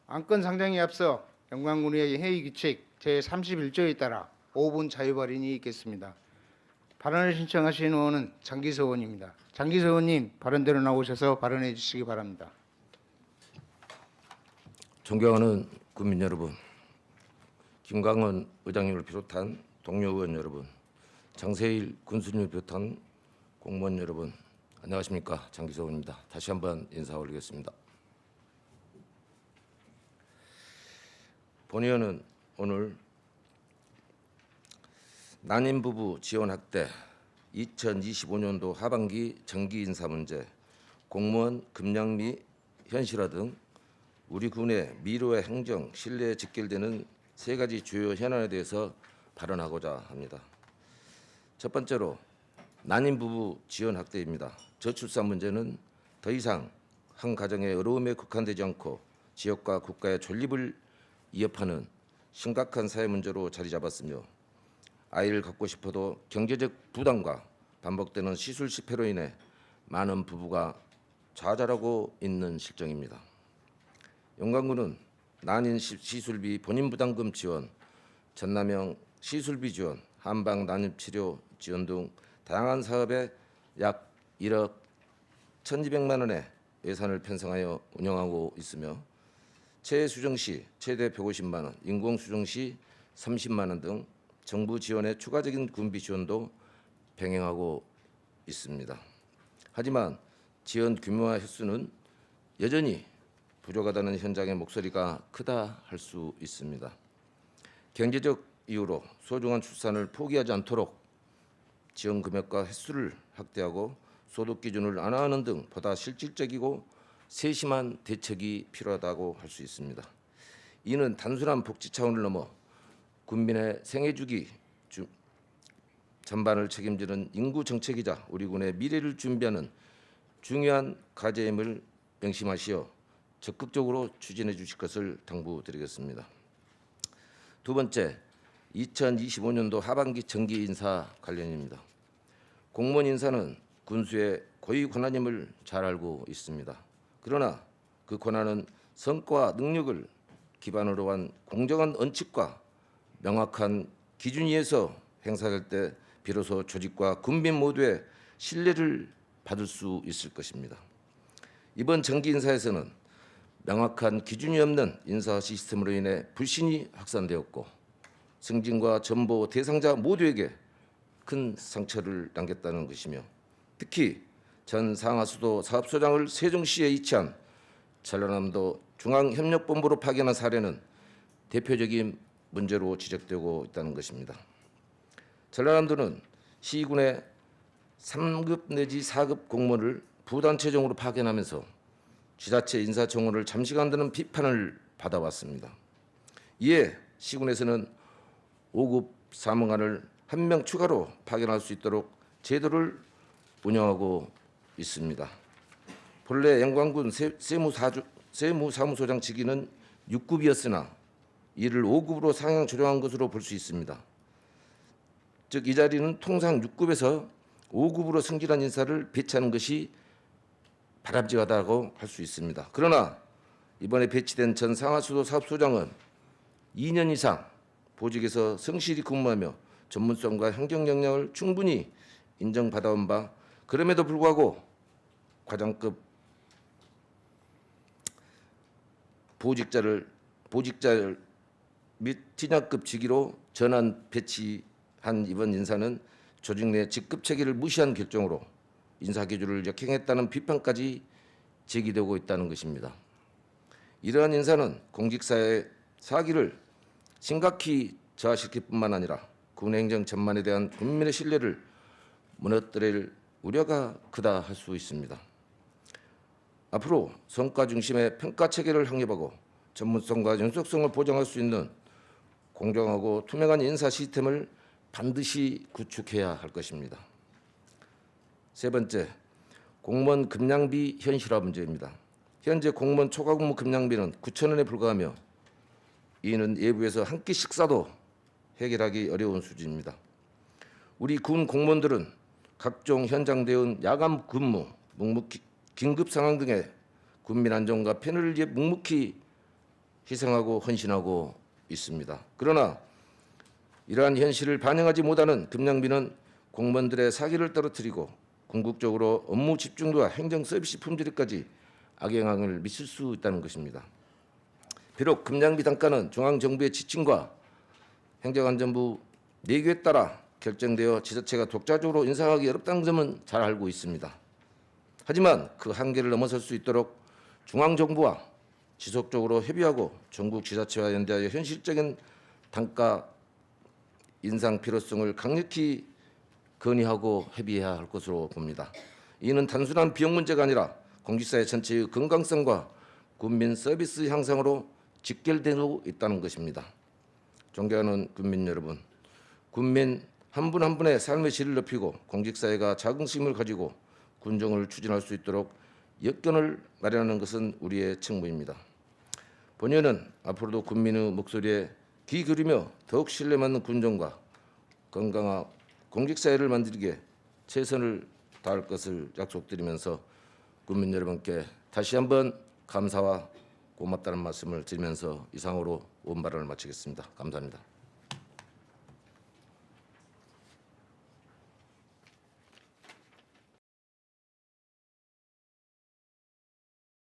안건 상정에 앞서 영광군의 회의 규칙 제31조에 따라 5분 자유 발언이 있겠습니다. 발언을 신청하신 의원은 장기서 의원입니다. 장기서 의원님, 발언대로 나오셔서 발언해 주시기 바랍니다. 존경하는 국민 여러분, 김광원 의장님을 비롯한 동료 의원 여러분, 장세일 군수님을 비롯한 공무원 여러분, 안녕하십니까. 장기서 의원입니다. 다시 한번 인사 올리겠습니다. 본의원은 오늘 난임 부부 지원 확대, 2025년도 하반기 정기 인사 문제, 공무원 급량 및 현실화 등 우리 군의 미래와 행정, 신뢰에 직결되는 세 가지 주요 현안에 대해서 발언하고자 합니다. 첫 번째로 난임 부부 지원 확대입니다. 저출산 문제는 더 이상 한 가정의 어려움에 국한되지 않고 지역과 국가의 존립을 위협하는 심각한 사회 문제로 자리 잡았으며 아이를 갖고 싶어도 경제적 부담과 반복되는 시술 실패로 인해 많은 부부가 좌절하고 있는 실정입니다. 영광군은 난임 시술비 본인 부담금 지원, 전남형 시술비 지원, 한방 난임 치료 지원 등 다양한 사업에 약 1억 1,200만 원의 예산을 편성하여 운영하고 있으며 체해 수정 시 최대 150만 원, 인공 수정 시 30만 원 등 정부 지원의 추가적인 군비 지원도 병행하고 있습니다. 하지만 지원 규모와 횟수는 여전히 부족하다는 현장의 목소리가 크다 할 수 있습니다. 경제적 이유로 소중한 출산을 포기하지 않도록 지원 금액과 횟수를 확대하고 소득 기준을 완화하는 등 보다 실질적이고 세심한 대책이 필요하다고 할 수 있습니다. 이는 단순한 복지 차원을 넘어 군민의 생애주기 전반을 책임지는 인구 정책이자 우리 군의 미래를 준비하는 중요한 과제임을 명심하시어 적극적으로 추진해 주실 것을 당부드리겠습니다. 두 번째, 2025년도 하반기 정기 인사 관련입니다. 공무원 인사는 군수의 고유 권한임을 잘 알고 있습니다. 그러나 그 권한은 성과와 능력을 기반으로 한 공정한 원칙과 명확한 기준 위에서 행사될 때 비로소 조직과 군민 모두의 신뢰를 받을 수 있을 것입니다. 이번 정기 인사에서는 명확한 기준이 없는 인사 시스템으로 인해 불신이 확산되었고 승진과 전보 대상자 모두에게 큰 상처를 남겼다는 것이며 특히 전 상하수도 사업소장을 세종시에 위치한 전라남도 중앙협력본부로 파견한 사례는 대표적인 문제로 지적되고 있다는 것입니다. 전라남도는 시군의 3급 내지 4급 공무원을 부단체정으로 파견하면서 지자체 인사청문을 잠시 간다는 비판을 받아왔습니다. 이에 시군에서는 5급 사무관을 1명 추가로 파견할 수 있도록 제도를 운영하고 있습니다. 본래 영광군 세무사무소장 직위는 6급이었으나 이를 5급으로 상향 조정한 것으로 볼 수 있습니다. 즉 이 자리는 통상 6급에서 5급으로 승진한 인사를 배치하는 것이 바람직하다고 할 수 있습니다. 그러나 이번에 배치된 전 상하수도 사업소장은 2년 이상 보직에서 성실히 근무하며 전문성과 행정 역량을 충분히 인정받아온 바 그럼에도 불구하고 과장급 보직자 및 팀장급 직위로 전환 배치한 이번 인사는 조직 내 직급 체계를 무시한 결정으로 인사 기준을 역행했다는 비판까지 제기되고 있다는 것입니다. 이러한 인사는 공직사의 사기를 심각히 저하시킬 뿐만 아니라 군 행정 전반에 대한 국민의 신뢰를 무너뜨릴 우려가 크다 할 수 있습니다. 앞으로 성과 중심의 평가 체계를 확립하고 전문성과 연속성을 보장할 수 있는 공정하고 투명한 인사 시스템을 반드시 구축해야 할 것입니다. 세 번째, 공무원 급량비 현실화 문제입니다. 현재 공무원 초과 근무 급량비는 9천 원에 불과하며 이는 예부에서 한 끼 식사도 해결하기 어려운 수준입니다. 우리 군 공무원들은 각종 현장 대응, 야간 근무, 긴급 상황 등의 군민 안전과 편의를 위해 묵묵히 희생하고 헌신하고 있습니다. 그러나 이러한 현실을 반영하지 못하는 금양비는 공무원들의 사기를 떨어뜨리고 궁극적으로 업무 집중도와 행정 서비스 품질에까지 악영향을 미칠 수 있다는 것입니다. 비록 금양비 단가는 중앙정부의 지침과 행정안전부 내규에 따라 결정되어 지자체가 독자적으로 인상하기 어렵다는 점은 잘 알고 있습니다. 하지만 그 한계를 넘어설 수 있도록 중앙정부와 지속적으로 협의하고 전국 지자체와 연대하여 현실적인 단가 인상 필요성을 강력히 건의하고 협의해야 할 것으로 봅니다. 이는 단순한 비용 문제가 아니라 공직사회 전체의 건강성과 국민 서비스 향상으로 직결되고 있다는 것입니다. 존경하는 국민 여러분, 국민 한 분 한 분의 삶의 질을 높이고 공직사회가 자긍심을 가지고 군정을 추진할 수 있도록 여건을 마련하는 것은 우리의 책무입니다. 본연은 앞으로도 국민의 목소리에 귀 기울이며 더욱 신뢰받는 군정과 건강한 공직사회를 만들기에 최선을 다할 것을 약속드리면서 국민 여러분께 다시 한번 감사와 고맙다는 말씀을 드리면서 이상으로 온 발언을 마치겠습니다. 감사합니다.